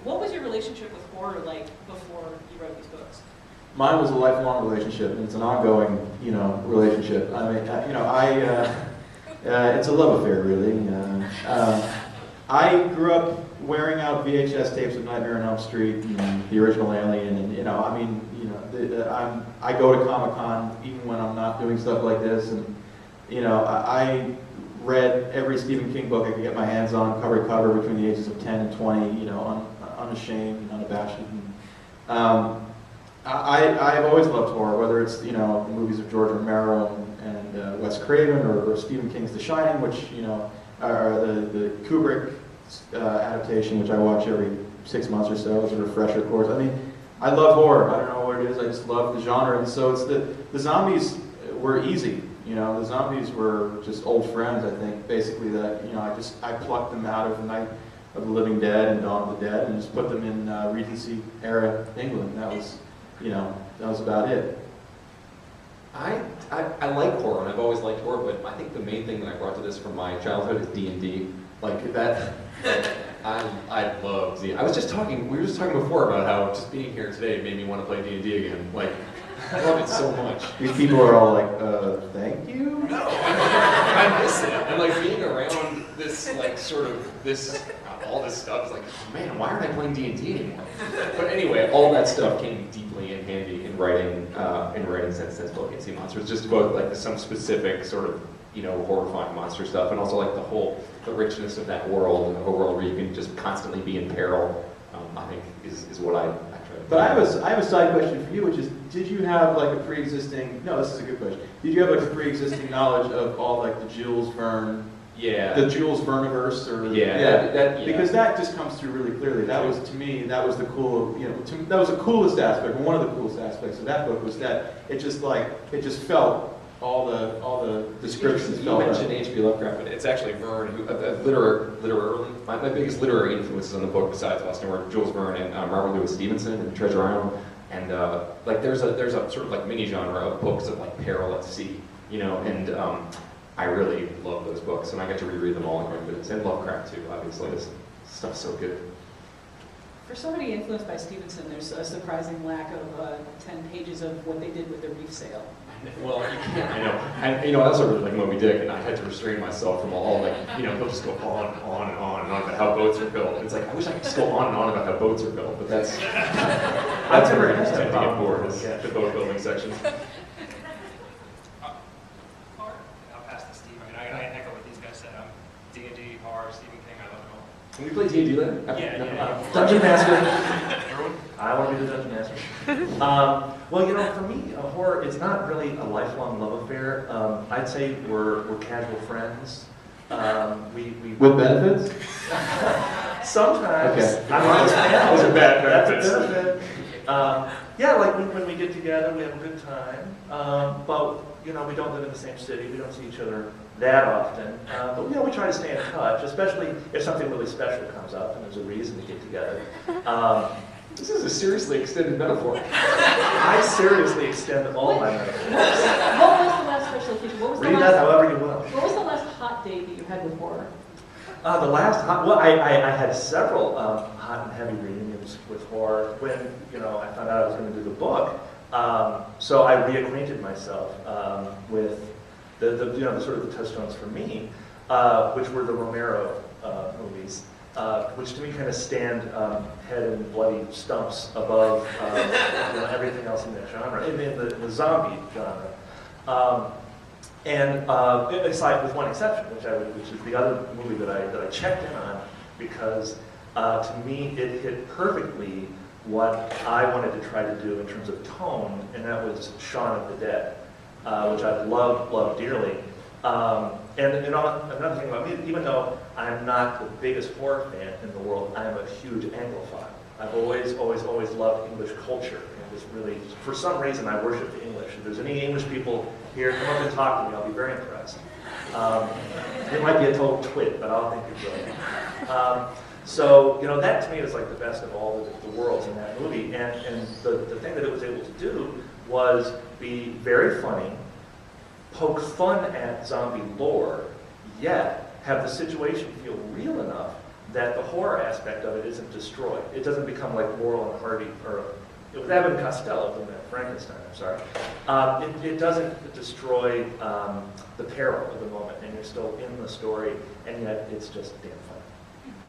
What was your relationship with horror like before you wrote these books? Mine was a lifelong relationship, and it's an ongoing, relationship. I mean, it's a love affair, really. I grew up wearing out VHS tapes of Nightmare on Elm Street and the original Alien, and I go to Comic-Con even when I'm not doing stuff like this, and I read every Stephen King book I could get my hands on, cover to cover, between the ages of 10 and 20, unashamed and unabashed. I've always loved horror, whether it's the movies of George Romero and Wes Craven, or Stephen King's The Shining, which or the Kubrick adaptation, which I watch every 6 months or so as a refresher course. I mean, I love horror. I don't know what it is. I just love the genre, and so it's the zombies were easy. The zombies were just old friends. I think basically that I plucked them out of Night of the Living Dead and Dawn of the Dead and just put them in Regency era England. That was about it. I like horror, and I've always liked horror, but I think the main thing that I brought to this from my childhood is D&D. Like that, I love D&D. We were just talking before about how just being here today made me want to play D&D again. Like, I love it so much. These people are all like, thank you? No, I miss it. And like being around this, like sort of this, all this stuff is like, oh man, why aren't I playing D&D anymore? But anyway, all that stuff came deeply in handy in writing Sensibility and Sea Monsters. Just both like some specific sort of, horrifying monster stuff, and also like the richness of that world, a world where you can just constantly be in peril. I think is what I try to. But I have a side question for you, which is, did you have like a pre-existing? No, this is a good question. Did you have like a pre-existing knowledge of all like the Jules Verne? Yeah. The Jules Verneverse, or yeah. Because that just comes through really clearly. That was, to me, that was the cool, that was the coolest aspect. One of the coolest aspects of that book was that it just felt all the descriptions. You mentioned H.P. Lovecraft, but it's actually Verne who literary. My biggest literary influences on the book, besides Austin, were Jules Verne and Robert Louis Stevenson and Treasure Island. And like there's a sort of like mini genre of books of like peril at sea, and I really love those books, and I get to reread them all in Prejudice, and Lovecraft too, obviously. This stuff's so good. For somebody influenced by Stevenson, there's a surprising lack of 10 pages of what they did with the reef sail. Well, you can't, I know. And I also really like Moby Dick, and I had to restrain myself from all like, he'll just go on and on and on and on about how boats are built. It's like, I wish I could just go on and on about how boats are built, but that's never where I tend to get bored, is the boat building section. I echo what these guys said. D&D, horror, Stephen King, I love it all. Can we play D&D then? Yeah. Dungeon Master. Everyone? I want to be the Dungeon Master. Well, for me, horror, it's not really a lifelong love affair. I'd say we're casual friends. With benefits? Sometimes. Okay. Those are bad benefits. That's a benefit. Like when we get together, we have a good time. But we don't live in the same city. We don't see each other that often. But we try to stay in touch, especially if something really special comes up and there's a reason to get together. This is a seriously extended metaphor. I seriously extend all my metaphors. What was the last special occasion? Read that however you will. What was the last hot date that you had with horror? The last hot, I had several hot and heavy reunions with horror when, I found out I was going to do the book. So I reacquainted myself with the sort of the touchstones for me, which were the Romero movies, which to me kind of stand head and bloody stumps above everything else in that genre, in the zombie genre. And aside with one exception, which is the other movie that I checked in on, because to me it hit perfectly what I wanted to try to do in terms of tone, and that was Shaun of the Dead, which I've loved dearly. And another thing about me, even though I'm not the biggest horror fan in the world, I am a huge Anglophile. I've always loved English culture, and just really, for some reason, I worship the English. If there's any English people here, come up and talk to me. I'll be very impressed. It might be a total twit, but I'll think you're brilliant. So, that to me is like the best of all the worlds in that movie. And the thing that it was able to do was be very funny, poke fun at zombie lore, yet have the situation feel real enough that the horror aspect of it isn't destroyed. It doesn't become like Laurel and Hardy, or with Abbott and Costello, Frankenstein, I'm sorry. It doesn't destroy the peril of the moment, and you're still in the story, and yet it's just damn funny.